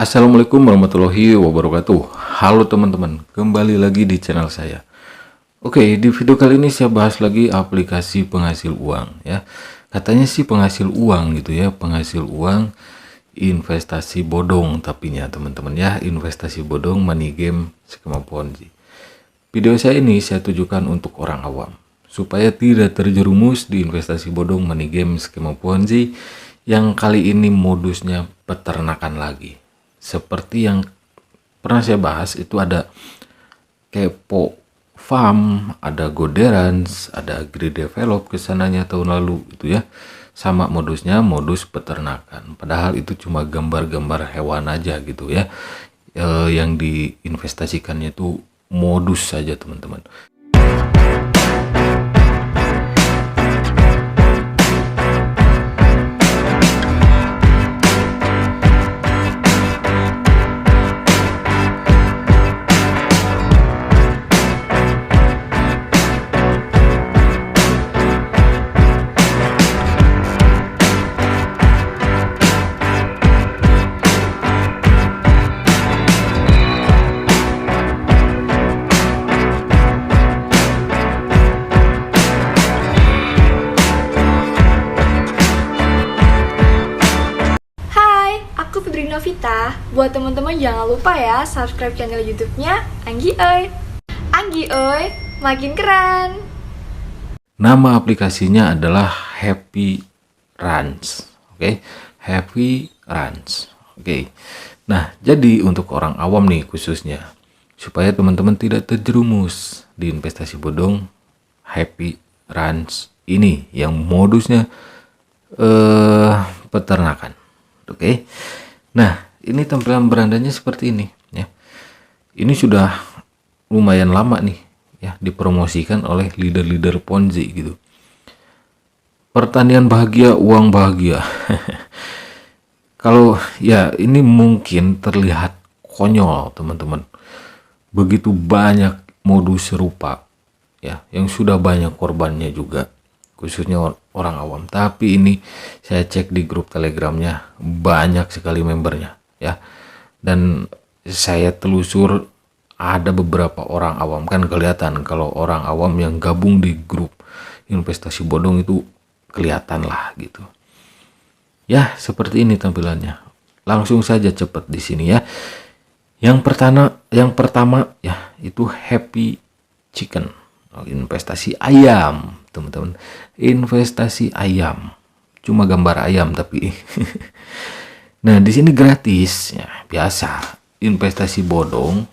Assalamualaikum warahmatullahi wabarakatuh. Halo teman-teman, kembali lagi di channel saya. Oke, di video kali ini saya bahas lagi aplikasi penghasil uang ya. Katanya sih penghasil uang gitu ya, penghasil uang investasi bodong tapinya teman-teman ya, investasi bodong, money game, skema Ponzi. Video saya ini saya tujukan untuk orang awam supaya tidak terjerumus di investasi bodong, money game, skema Ponzi yang kali ini modusnya peternakan lagi. Seperti yang pernah saya bahas, itu ada Kepo Farm, ada Goderans, ada Agridevelop kesananya tahun lalu gitu ya. Sama modusnya, modus peternakan. Padahal itu cuma gambar-gambar hewan aja gitu ya. Yang diinvestasikannya itu modus saja teman-teman. Aku Fitri Novita. Buat teman-teman jangan lupa ya subscribe channel YouTube-nya Anggi Oi. Anggi Oi, makin keren. Nama aplikasinya adalah Happy Runs. Oke, Happy Runs. Oke. Nah, jadi untuk orang awam nih khususnya, supaya teman-teman tidak terjerumus di investasi bodong, Happy Runs ini yang modusnya peternakan. Oke. Nah, ini tampilan berandanya seperti ini ya. Ini sudah lumayan lama nih ya dipromosikan oleh leader-leader Ponzi gitu. Pertanian bahagia, uang bahagia. Kalau ya ini mungkin terlihat konyol, teman-teman. Begitu banyak modus serupa ya yang sudah banyak korbannya juga, khususnya orang awam. Tapi ini saya cek di grup Telegramnya banyak sekali membernya ya, dan saya telusur ada beberapa orang awam. Kan kelihatan kalau orang awam yang gabung di grup investasi bodong itu kelihatan lah gitu ya. Seperti ini tampilannya. Langsung saja cepat di sini ya. Yang pertama ya itu Happy Chicken, investasi ayam teman-teman. Investasi ayam, cuma gambar ayam tapi nah di sini gratis ya. Biasa investasi bodong,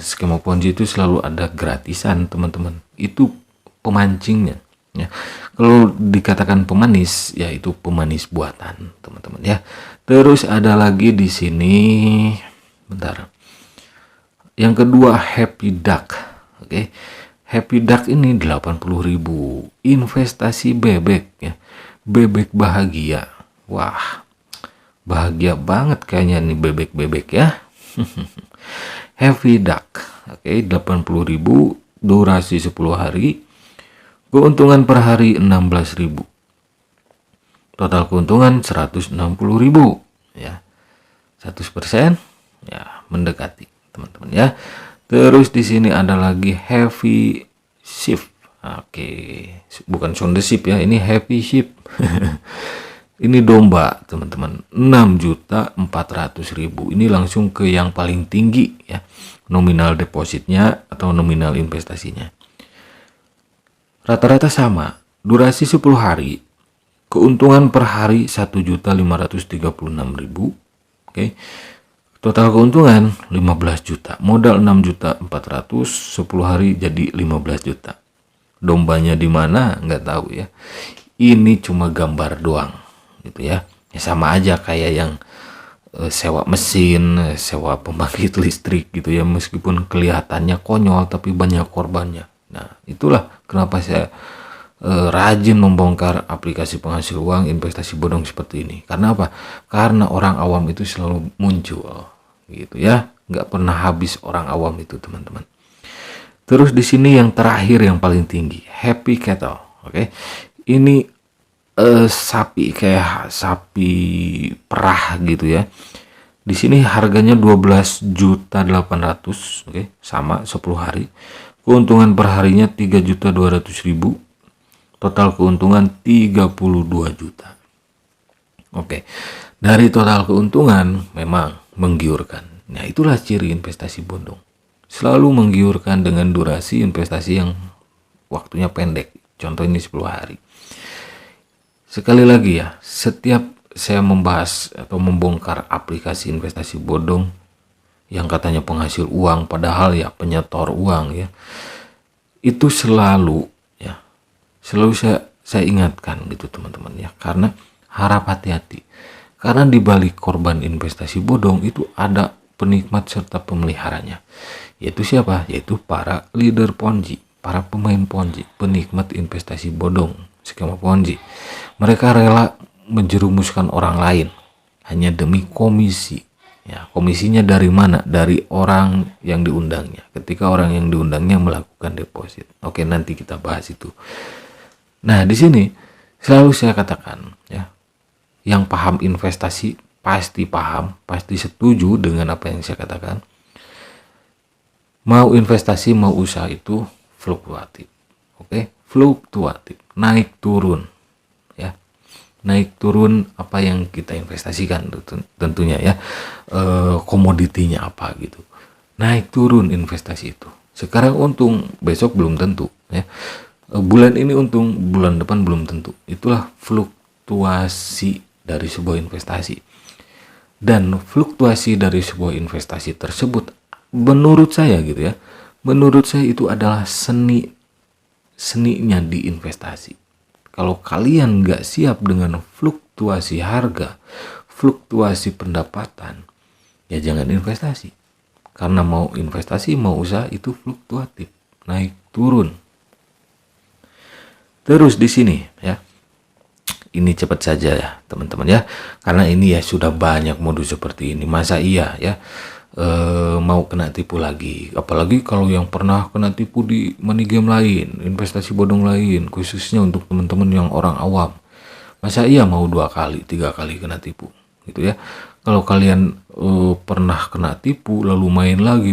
skema Ponzi itu selalu ada gratisan teman-teman. Itu pemancingnya ya. Kalau dikatakan pemanis ya itu pemanis buatan teman-teman ya. Terus ada lagi di sini, bentar, yang kedua Happy Duck. Oke. Happy Duck ini 80.000, investasi bebek ya. Bebek bahagia. Wah, bahagia banget kayaknya nih bebek-bebek ya. Happy Duck. Oke, 80.000, durasi 10 hari. Keuntungan per hari 16.000. Total keuntungan 160.000 ya. 100% ya, mendekati teman-teman ya. Terus di sini ada lagi Happy Sheep. Oke, bukan Sound the Sheep ya, ini Happy Sheep. Ini domba teman-teman, 6.400.000. Ini langsung ke yang paling tinggi ya, nominal depositnya atau nominal investasinya. Rata-rata sama, durasi 10 hari, keuntungan per hari 1.536.000. Oke. Total keuntungan 15 juta, modal 6.400.000, 10 hari jadi 15 juta. Dombanya di mana nggak tahu ya. Ini cuma gambar doang gitu ya. Ya sama aja kayak yang sewa mesin, sewa pembangkit listrik gitu ya, meskipun kelihatannya konyol tapi banyak korbannya. Nah, itulah kenapa saya rajin membongkar aplikasi penghasil uang investasi bodong seperti ini. Karena apa? Karena orang awam itu selalu muncul gitu ya, nggak pernah habis orang awam itu teman-teman. Terus di sini yang terakhir yang paling tinggi, Happy Cattle. Oke, ini sapi kayak sapi perah gitu ya. Di sini harganya 12.800.000, oke, sama 10 hari. Keuntungan per harinya 3.200.000. Total keuntungan 32 juta. Oke. Dari total keuntungan memang menggiurkan. Nah, itulah ciri investasi bodong. Selalu menggiurkan dengan durasi investasi yang waktunya pendek. Contoh ini 10 hari. Sekali lagi ya, setiap saya membahas atau membongkar aplikasi investasi bodong yang katanya penghasil uang padahal ya penyetor uang ya, itu selalu saya ingatkan gitu teman-teman ya, karena harap hati-hati, karena di balik korban investasi bodong itu ada penikmat serta pemeliharanya, yaitu siapa? Yaitu para leader Ponzi, para pemain Ponzi, penikmat investasi bodong, skema Ponzi. Mereka rela menjerumuskan orang lain hanya demi komisi. Ya, komisinya dari mana? Dari orang yang diundangnya. Ketika orang yang diundangnya melakukan deposit. Oke, nanti kita bahas itu. Nah, di sini selalu saya katakan ya, yang paham investasi pasti paham, pasti setuju dengan apa yang saya katakan. Mau investasi, mau usaha itu fluktuatif. Oke, fluktuatif, naik turun. Naik turun apa yang kita investasikan tentunya ya, komoditinya apa gitu, naik turun investasi itu. Sekarang untung, besok belum tentu ya, bulan ini untung, bulan depan belum tentu. Itulah fluktuasi dari sebuah investasi. Dan fluktuasi dari sebuah investasi tersebut menurut saya gitu ya, menurut saya itu adalah seninya di investasi. Kalau kalian nggak siap dengan fluktuasi harga, fluktuasi pendapatan, ya jangan investasi. Karena mau investasi, mau usaha itu fluktuatif, naik turun. Terus di sini ya, ini cepat saja ya teman-teman ya, karena ini ya sudah banyak modus seperti ini. Masa iya ya mau kena tipu lagi, apalagi kalau yang pernah kena tipu di money game lain, investasi bodong lain, khususnya untuk teman-teman yang orang awam. Masa iya mau 2 kali 3 kali kena tipu gitu ya. Kalau kalian pernah kena tipu lalu main lagi,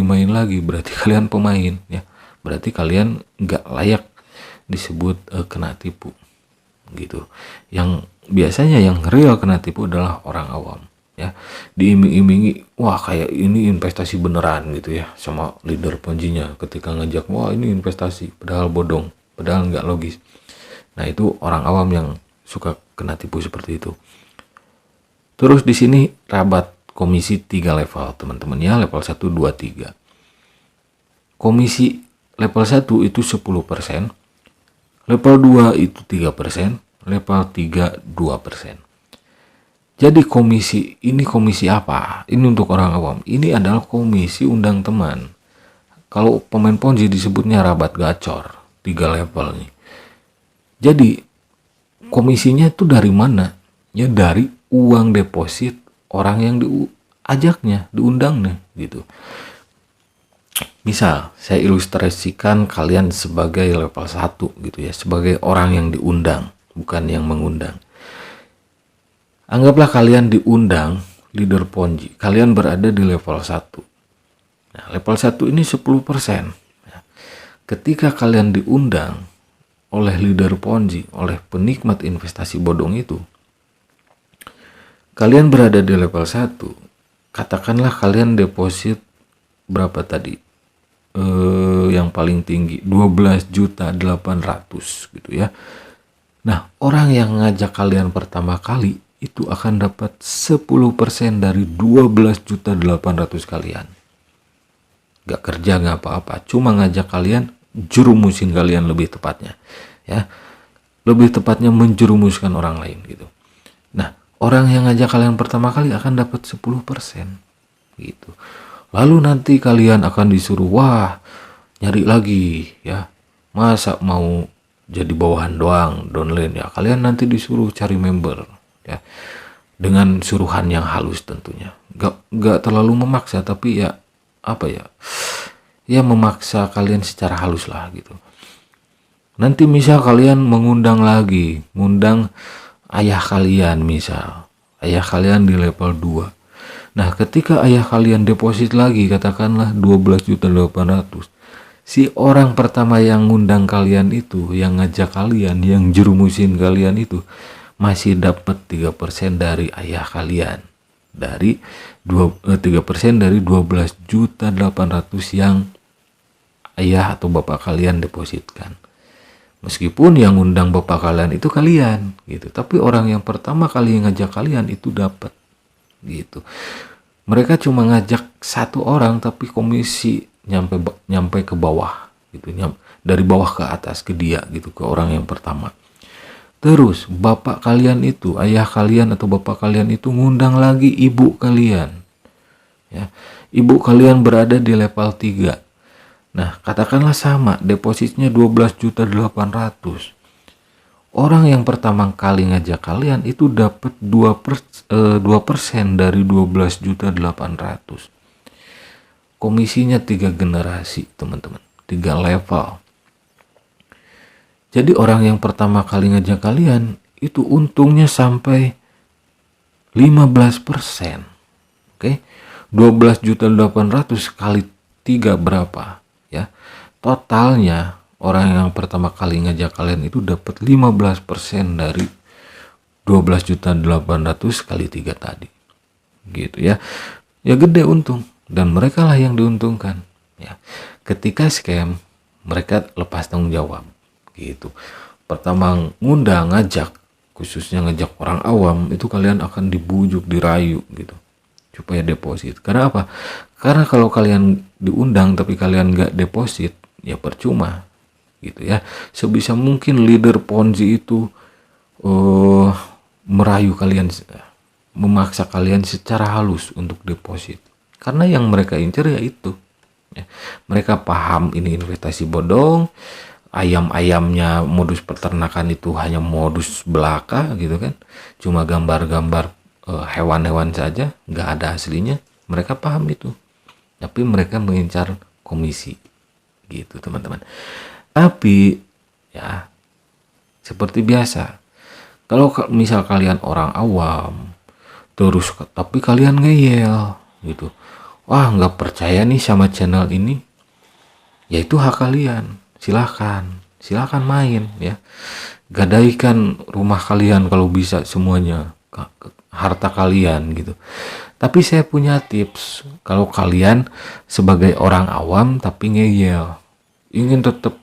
berarti kalian pemain ya, berarti kalian nggak layak disebut kena tipu gitu. Yang biasanya yang real kena tipu adalah orang awam ya, diiming-imingi wah kayak ini investasi beneran gitu ya sama leader Ponzi-nya, ketika ngajak wah ini investasi padahal bodong, padahal nggak logis. Nah, itu orang awam yang suka kena tipu seperti itu. Terus di sini rabat komisi 3 level teman-teman ya, level 1 2 3. Komisi level 1 itu 10%, level 2 itu 3%, level 3 2%. Jadi komisi ini komisi apa? Ini untuk orang awam. Ini adalah komisi undang teman. Kalau pemain Ponzi disebutnya rabat gacor, 3 level nih. Jadi komisinya itu dari mana? Ya dari uang deposit orang yang diajaknya, diundangnya gitu. Misal saya ilustrasikan kalian sebagai level 1 gitu ya, sebagai orang yang diundang, bukan yang mengundang. Anggaplah kalian diundang leader Ponzi, kalian berada di level 1. Nah, level 1 ini 10%. Ketika kalian diundang oleh leader Ponzi, oleh penikmat investasi bodong itu, kalian berada di level 1, katakanlah kalian deposit berapa tadi? Yang paling tinggi 12.800.000 gitu ya. Nah, orang yang ngajak kalian pertama kali itu akan dapat 10% dari 12.800.000 kalian. Gak kerja gak apa-apa, cuma ngajak kalian, jerumusin kalian lebih tepatnya ya, lebih tepatnya menjerumuskan orang lain gitu. Nah, orang yang ngajak kalian pertama kali akan dapat 10% gitu. Lalu nanti kalian akan disuruh wah nyari lagi ya, masa mau jadi bawahan doang downline ya, kalian nanti disuruh cari member ya, dengan suruhan yang halus tentunya, gak terlalu memaksa, tapi ya apa ya, ya memaksa kalian secara halus lah gitu. Nanti misal kalian mengundang lagi, ngundang ayah kalian, misal ayah kalian di level 2, Nah, ketika ayah kalian deposit lagi, katakanlah 12.800.000, si orang pertama yang ngundang kalian itu, yang ngajak kalian, yang jerumusin kalian itu, masih dapat 3% dari ayah kalian. Dari 3% dari 12.800.000 yang ayah atau bapak kalian depositkan. Meskipun yang undang bapak kalian itu kalian gitu, tapi orang yang pertama kali ngajak kalian itu dapat gitu. Mereka cuma ngajak satu orang tapi komisi nyampe ke bawah gitu, dari bawah ke atas ke dia gitu, ke orang yang pertama. Terus bapak kalian itu, ayah kalian atau bapak kalian itu ngundang lagi ibu kalian. Ya. Ibu kalian berada di level 3. Nah, katakanlah sama, depositnya 12.800.000. Orang yang pertama kali ngajak kalian itu dapat 2% dari 12.800.000. Komisinya 3 generasi, teman-teman. 3 level. Jadi orang yang pertama kali ngajak kalian itu untungnya sampai 15%. Oke. 12.800.000 kali 3 berapa? Ya, totalnya orang yang pertama kali ngajak kalian itu dapat 15% dari 12.800.000 kali 3 tadi. Gitu ya. Ya gede untung, dan mereka lah yang diuntungkan. Ya. Ketika scam, mereka lepas tanggung jawab. Gitu. Pertama ngajak, khususnya ngajak orang awam, itu kalian akan dibujuk, dirayu gitu, supaya deposit. Karena apa? Karena kalau kalian diundang tapi kalian nggak deposit, ya percuma gitu ya. Sebisa mungkin leader Ponzi itu merayu kalian, memaksa kalian secara halus untuk deposit. Karena yang mereka incer ya itu. Ya. Mereka paham ini investasi bodong, ayam-ayamnya modus peternakan itu hanya modus belaka gitu kan. Cuma gambar-gambar hewan-hewan saja, nggak ada aslinya. Mereka paham itu. Tapi mereka mengincar komisi gitu, teman-teman. Tapi ya seperti biasa, kalau misal kalian orang awam terus tapi kalian ngeyel gitu, wah nggak percaya nih sama channel ini, ya itu hak kalian, silakan main ya, gadaikan rumah kalian kalau bisa, semuanya harta kalian gitu. Tapi saya punya tips, kalau kalian sebagai orang awam tapi ngeyel, ingin tetap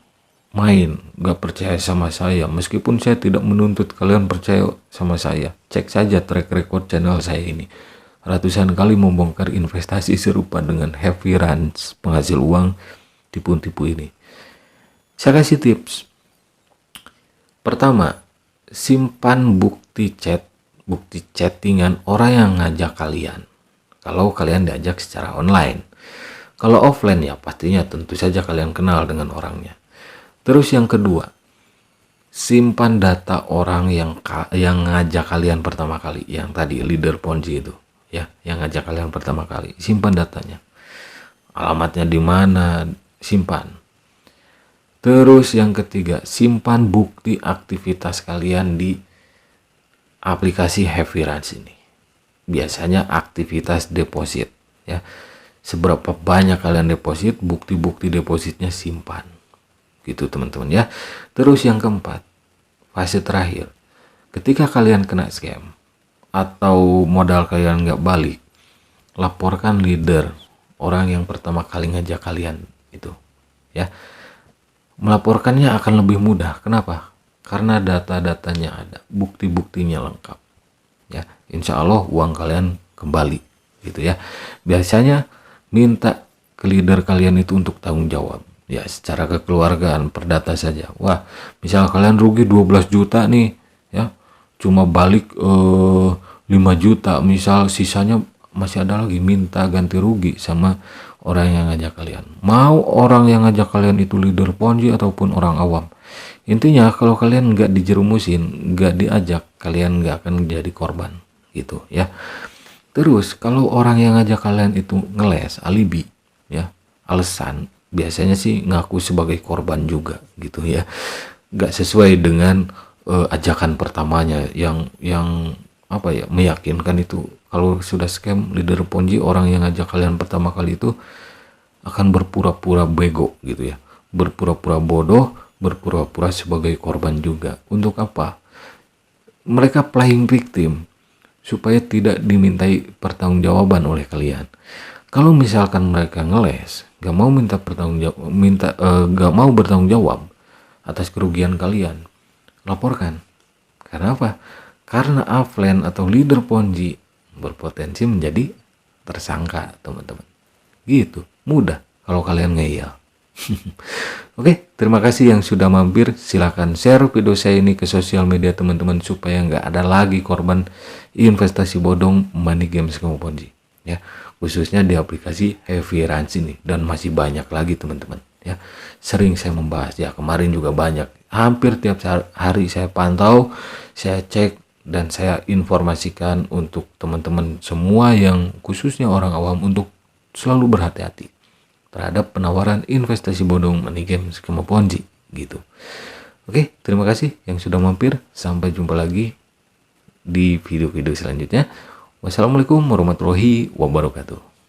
main, gak percaya sama saya, meskipun saya tidak menuntut kalian percaya sama saya, cek saja track record channel saya ini. Ratusan kali membongkar investasi serupa dengan Happy Runs, penghasil uang, tipu-tipu ini. Saya kasih tips. Pertama, simpan bukti chattingan orang yang ngajak kalian. Kalau kalian diajak secara online. Kalau offline ya pastinya tentu saja kalian kenal dengan orangnya. Terus yang kedua, simpan data orang yang ngajak kalian pertama kali, yang tadi leader Ponzi itu, ya, yang ngajak kalian pertama kali, simpan datanya. Alamatnya di mana, simpan. Terus yang ketiga, simpan bukti aktivitas kalian di aplikasi Happy Runs ini. Biasanya aktivitas deposit ya. Seberapa banyak kalian deposit, bukti-bukti depositnya simpan. Gitu teman-teman ya. Terus yang keempat, fase terakhir. Ketika kalian kena scam atau modal kalian nggak balik, laporkan leader, orang yang pertama kali ngajak kalian itu ya. Melaporkannya akan lebih mudah. Kenapa? Karena data-datanya ada, bukti-buktinya lengkap. Ya, insya Allah uang kalian kembali, gitu ya. Biasanya minta ke leader kalian itu untuk tanggung jawab. Ya, secara kekeluargaan, perdata saja. Wah, misal kalian rugi 12 juta nih, ya, cuma balik 5 juta, misal sisanya masih ada lagi, minta ganti rugi sama orang yang ngajak kalian. Mau orang yang ngajak kalian itu leader Ponzi ataupun orang awam. Intinya kalau kalian nggak dijerumusin, nggak diajak, kalian nggak akan jadi korban gitu ya. Terus kalau orang yang ngajak kalian itu ngeles, alibi ya, alasan, biasanya sih ngaku sebagai korban juga gitu ya. Nggak sesuai dengan ajakan pertamanya yang apa ya, meyakinkan itu Kalau sudah scam leader Ponzi, orang yang ngajak kalian pertama kali itu akan berpura-pura bego gitu ya, berpura-pura bodoh, berpura-pura sebagai korban juga. Untuk apa? Mereka playing victim supaya tidak dimintai pertanggungjawaban oleh kalian. Kalau misalkan mereka ngeles, gak mau gak mau bertanggung jawab atas kerugian kalian, laporkan. Karena apa? Karena upline atau leader Ponzi berpotensi menjadi tersangka, teman-teman. Gitu, mudah kalau kalian ngeyel. Oke, terima kasih yang sudah mampir. Silahkan share video saya ini ke sosial media teman-teman supaya nggak ada lagi korban investasi bodong, money games, kamu Ponzi. Ya, khususnya di aplikasi Heavy Runs ini, dan masih banyak lagi teman-teman. Ya, sering saya membahas ya, kemarin juga banyak. Hampir tiap hari saya pantau, saya cek, dan saya informasikan untuk teman-teman semua yang khususnya orang awam untuk selalu berhati-hati terhadap penawaran investasi bodong, money games, skema Ponzi gitu. Oke, terima kasih yang sudah mampir. Sampai jumpa lagi di video-video selanjutnya. Wassalamualaikum warahmatullahi wabarakatuh.